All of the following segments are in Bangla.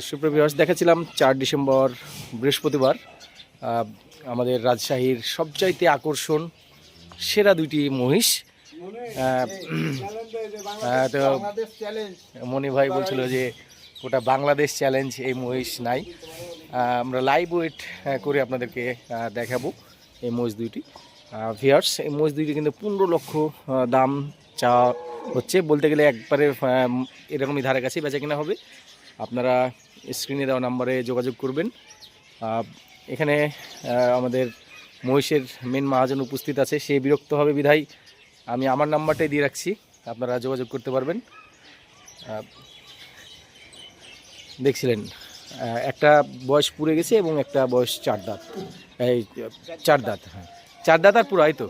সুপ্রিয় ভিউয়ার্স, দেখাচ্ছিলাম 4 ডিসেম্বর বৃহস্পতিবার আমাদের রাজশাহীর সবচাইতে আকর্ষণ সেরা দুইটি মহিষ। তো মনি ভাই বলছিল যে ওটা বাংলাদেশ চ্যালেঞ্জ, এই মহিষ নাই। আমরা লাইভ ওয়েট করে আপনাদেরকে দেখাবো এই মহিষ দুইটি। ভিউয়ার্স, এই মহিষ দুইটি কিন্তু 15 লক্ষ দাম চাওয়া হচ্ছে। বলতে গেলে একবারে এরকমই ধারে কাছেই বেচা কিনা হবে। আপনারা স্ক্রিনে দেওয়া নাম্বারে যোগাযোগ করবেন। এখানে আমাদের মহিষের মেন মহাজন উপস্থিত আছে, সে বিরক্ত হবে বিধায় আমি আমার নাম্বারটাই দিয়ে রাখছি, আপনারা যোগাযোগ করতে পারবেন। দেখছিলেন একটা বয়স পুড়ে গেছে এবং একটা বয়স 4 দাঁত, এই 4 দাঁত, হ্যাঁ 4 দাঁত আর পুরো, তো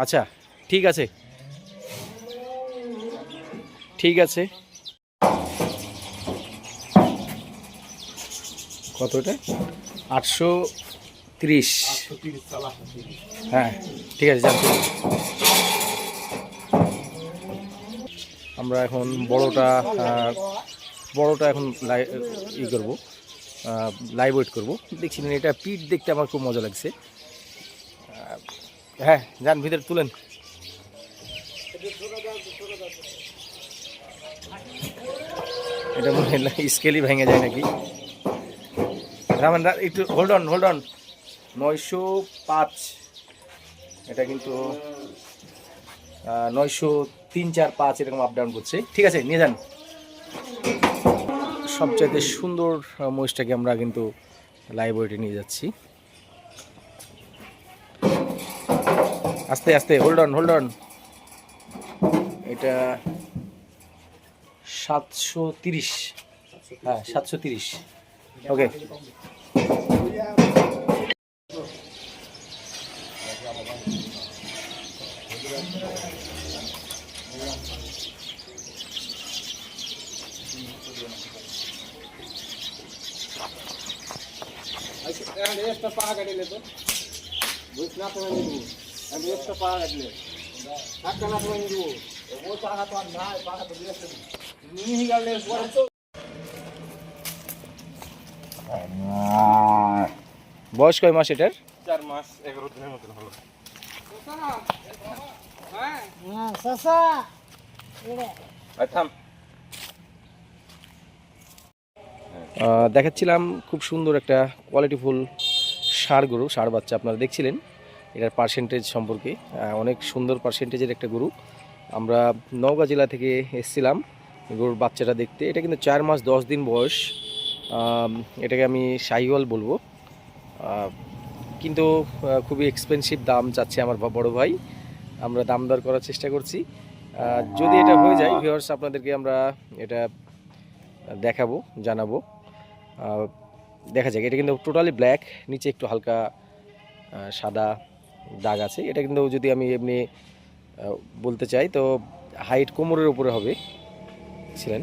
আচ্ছা ঠিক আছে ঠিক আছে। কত এটা? 830। হ্যাঁ ঠিক আছে, জানতে আমরা এখন বড়টা এখন ই করবো, লাইভ ওয়েট করবো। দেখছিলেন এটা পিঠ দেখতে আমার খুব মজা লাগছে। হ্যাঁ যান ভিতরে তুলেন। এটা মনে হয় স্কেলই ভেঙে যায় নাকি। রামান একটু হোল্ড অন 905, এটা কিন্তু 903, 4, 5 এরকম আপ ডাউন করছে। ঠিক আছে, নিয়ে যান। সবচাইতে সুন্দর মহিষটাকে আমরা কিন্তু লাইভ ওয়েটে নিয়ে যাচ্ছি। আস্তে আস্তে, হোল্ড অন। এটা 730, হ্যাঁ 730। ওকে, একটা পা কাটিলে তো বুঝ না তো নিবো, আমি একটা পা কাটলে টাকা না তো নিবো, ও টাকা তো না টাকা তো দিয়েছে নিয়ে গেলে পরে তো। বয়স কয় মাস এটার? 4 মাস 11 দিনের মতো হলো। দেখাচ্ছিলাম খুব সুন্দর একটা কোয়ালিটিফুল ষাঁড় গরু, ষাঁড় বাচ্চা আপনারা দেখছিলেন। এটার পার্সেন্টেজ সম্পর্কে অনেক সুন্দর পার্সেন্টেজের একটা গরু। আমরা নওগাঁ জেলা থেকে এসেছিলাম গরুর বাচ্চাটা দেখতে। এটা কিন্তু 4 মাস 10 দিন বয়স। এটাকে আমি শাহিওয়াল বলবো, কিন্তু খুবই এক্সপেন্সিভ দাম চাচ্ছে আমার বড় ভাই। আমরা দাম দর করার চেষ্টা করছি, যদি এটা হয়ে যায় ভিউয়ার্স আপনাদেরকে আমরা এটা দেখাবো, জানাবো। দেখা যাক। এটা কিন্তু টোটালি ব্ল্যাক, নিচে একটু হালকা সাদা দাগ আছে। এটা কিন্তু যদি আমি এমনি বলতে চাই তো হাইট কোমরের উপরে হবে, ছিলেন।